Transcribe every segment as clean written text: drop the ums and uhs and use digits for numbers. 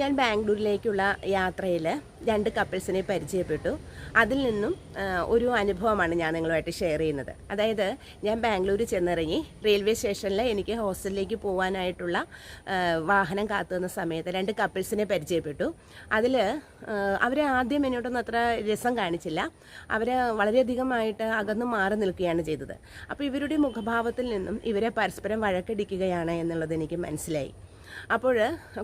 ഞാൻ ബാംഗ്ലൂരിലേക്കുള്ള യാത്രയിൽ 2 കപ്പിൾസിനെ പരിചയപ്പെട്ടു. അതിൽ നിന്നും ഒരു അനുഭവമാണ് ഞാൻ നിങ്ങളുമായിട്ട് ഷെയർ ചെയ്യുന്നത്. അതായത് ഞാൻ ബാംഗ്ലൂർ ചെന്നിറങ്ങി റെയിൽവേ സ്റ്റേഷനിൽ എനിക്ക് ഹോസ്റ്റലിലേക്ക് പോകാനായിട്ടുള്ള വാഹനം കാത്തുനിന്ന സമയത്ത് 2 കപ്പിൾസിനെ പരിചയപ്പെട്ടു. അതിൽ അവർ ആദ്യം എന്നോടൊന്നും അത്ര രസം കാണിച്ചില്ല. അവർ വളരെയധികമായിട്ട് അകന്നു മാറി നിൽക്കുകയാണ് ചെയ്തത്. അപ്പോൾ ഇവരുടെ മുഖഭാവത്തിൽ നിന്നും ഇവരെ പരസ്പരം വഴക്കടിക്കുകയാണ് എന്നുള്ളത് എനിക്ക് മനസ്സിലായി. അപ്പോൾ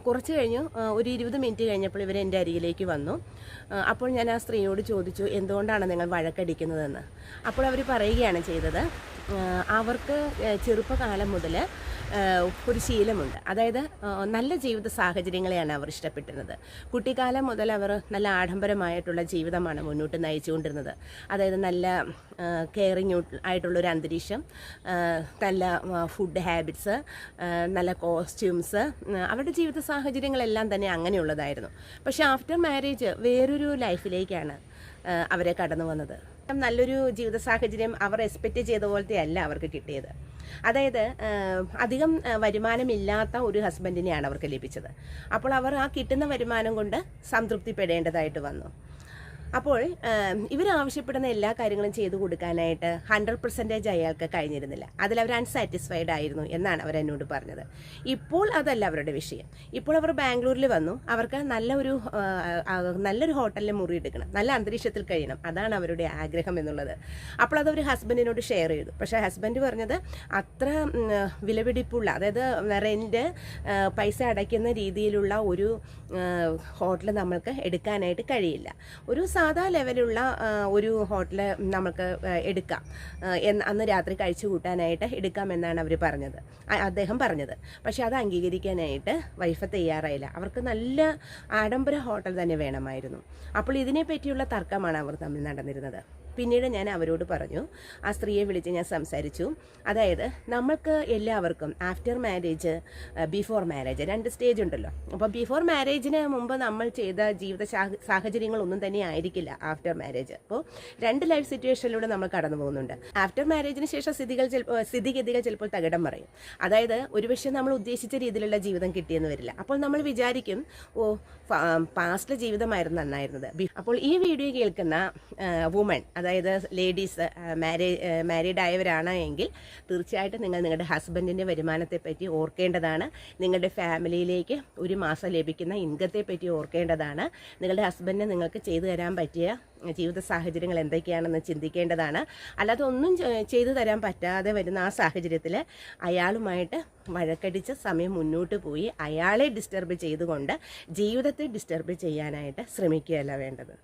കുറച്ച് കഴിഞ്ഞു, ഒരു 20 മിനിറ്റ് കഴിഞ്ഞപ്പോൾ ഇവർ എൻ്റെ അരികിലേക്ക് വന്നു. അപ്പോൾ ഞാൻ ആ സ്ത്രീയോട് ചോദിച്ചു, എന്തുകൊണ്ടാണ് നിങ്ങൾ വഴക്കടിക്കുന്നതെന്ന്. അപ്പോൾ അവർ പറയുകയാണ് ചെയ്തത്, അവർക്ക് ചെറുപ്പകാലം മുതൽ ഒരു ശീലമുണ്ട്. അതായത് നല്ല ജീവിത സാഹചര്യങ്ങളെയാണ് അവർ ഇഷ്ടപ്പെട്ടിരുന്നത്. കുട്ടിക്കാലം മുതൽ അവർ നല്ല ആഡംബരമായിട്ടുള്ള ജീവിതമാണ് മുന്നോട്ട് നയിച്ചുകൊണ്ടിരുന്നത്. അതായത് നല്ല കെയറിങ് ആയിട്ടുള്ളൊരു അന്തരീക്ഷം, നല്ല ഫുഡ് ഹാബിറ്റ്സ്, നല്ല കോസ്റ്റ്യൂംസ്, അവരുടെ ജീവിത സാഹചര്യങ്ങളെല്ലാം തന്നെ അങ്ങനെയുള്ളതായിരുന്നു. പക്ഷേ ആഫ്റ്റർ മാരേജ് വേറൊരു ലൈഫിലേക്കാണ് അവരെ കടന്നു വന്നത്. നല്ലൊരു ജീവിത സാഹചര്യം അവർ എക്സ്പെക്റ്റ് ചെയ്ത പോലത്തെ അല്ല അവർക്ക് കിട്ടിയത്. അതായത് അധികം വരുമാനമില്ലാത്ത ഒരു ഹസ്ബൻഡിനെയാണ് അവർക്ക് ലഭിച്ചത്. അപ്പോൾ അവർ ആ കിട്ടുന്ന വരുമാനം കൊണ്ട് സംതൃപ്തിപ്പെടേണ്ടതായിട്ട് വന്നു. അപ്പോൾ ഇവരാവശ്യപ്പെടുന്ന എല്ലാ കാര്യങ്ങളും ചെയ്തു കൊടുക്കാനായിട്ട് 100% അയാൾക്ക് കഴിഞ്ഞിരുന്നില്ല. അതിലവർ അൺസാറ്റിസ്ഫൈഡ് ആയിരുന്നു എന്നാണ് അവർ എന്നോട് പറഞ്ഞത്. ഇപ്പോൾ അതല്ല അവരുടെ വിഷയം. ഇപ്പോൾ അവർ ബാംഗ്ലൂരിൽ വന്നു. അവർക്ക് നല്ലൊരു ഹോട്ടലിൽ മുറി എടുക്കണം, നല്ല അന്തരീക്ഷത്തിൽ കഴിയണം, അതാണ് അവരുടെ ആഗ്രഹം എന്നുള്ളത്. അപ്പോൾ അതവർ ഹസ്ബൻഡിനോട് ഷെയർ ചെയ്തു. പക്ഷേ ഹസ്ബൻഡ് പറഞ്ഞത് അത്ര വിലപിടിപ്പുള്ള, അതായത് റെൻറ്റ് പൈസ അടയ്ക്കുന്ന രീതിയിലുള്ള ഒരു ഹോട്ടൽ നമ്മൾക്ക് എടുക്കാനായിട്ട് കഴിയില്ല. ഒരു സാധാ ലെവലുള്ള ഒരു ഹോട്ടൽ നമുക്ക് എടുക്കാം, അന്ന് രാത്രി കഴിച്ചു കൂട്ടാനായിട്ട് എടുക്കാമെന്നാണ് അദ്ദേഹം പറഞ്ഞത്. പക്ഷെ അത് അംഗീകരിക്കാനായിട്ട് വൈഫ് തയ്യാറായില്ല. അവർക്ക് നല്ല ആഡംബര ഹോട്ടൽ തന്നെ വേണമായിരുന്നു. അപ്പോൾ ഇതിനെ പറ്റിയുള്ള തർക്കമാണ് അവർ തമ്മിൽ നടന്നിരുന്നത്. പിന്നീട് ഞാൻ അവരോട് പറഞ്ഞു, ആ സ്ത്രീയെ വിളിച്ച് ഞാൻ സംസാരിച്ചു. അതായത് നമ്മൾക്ക് എല്ലാവർക്കും after marriage, before marriage 2 stage ഉണ്ടല്ലോ. അപ്പോൾ ബിഫോർ മാരേജിന് മുമ്പ് നമ്മൾ ചെയ്ത ജീവിത സാഹചര്യങ്ങളൊന്നും തന്നെ ആയിരിക്കില്ല ആഫ്റ്റർ മാരേജ്. അപ്പോൾ 2 ലൈഫ് സിറ്റുവേഷനിലൂടെ നമ്മൾ കടന്നു പോകുന്നുണ്ട്. ആഫ്റ്റർ മാരേജിന് ശേഷം സ്ഥിതിഗതികൾ ചിലപ്പോൾ തകിടം മറിയും. അതായത് ഒരുപക്ഷെ നമ്മൾ ഉദ്ദേശിച്ച രീതിയിലുള്ള ജീവിതം കിട്ടിയെന്ന് വരില്ല. അപ്പോൾ നമ്മൾ വിചാരിക്കും, പാസ്റ്റിലെ ജീവിതമായിരുന്നു നന്നായിരുന്നത്. അപ്പോൾ ഈ വീഡിയോ കേൾക്കുന്ന വുമൺ, അതായത് ലേഡീസ്, മാരീഡ് ആയവരാണ് എങ്കിൽ തീർച്ചയായിട്ടും നിങ്ങൾ നിങ്ങളുടെ ഹസ്ബൻഡിൻ്റെ വരുമാനത്തെ പറ്റി ഓർക്കേണ്ടതാണ്. നിങ്ങളുടെ ഫാമിലിയിലേക്ക് ഒരു മാസം ലഭിക്കുന്ന ഇൻകത്തെ പറ്റി ഓർക്കേണ്ടതാണ്. നിങ്ങളുടെ ഹസ്ബൻഡിന് നിങ്ങൾക്ക് ചെയ്തു തരാൻ പറ്റിയ ജീവിത സാഹചര്യങ്ങൾ എന്തൊക്കെയാണെന്ന് ചിന്തിക്കേണ്ടതാണ്. അല്ലാതെ ഒന്നും ചെയ്തു തരാൻ പറ്റാതെ വരുന്ന ആ സാഹചര്യത്തിൽ അയാളുമായിട്ട് വഴക്കടിച്ച് സമയം മുന്നോട്ട് പോയി അയാളെ ഡിസ്റ്റർബ് ചെയ്തുകൊണ്ട് ജീവിതത്തെ ഡിസ്റ്റർബ് ചെയ്യാനായിട്ട് ശ്രമിക്കുകയല്ല വേണ്ടത്.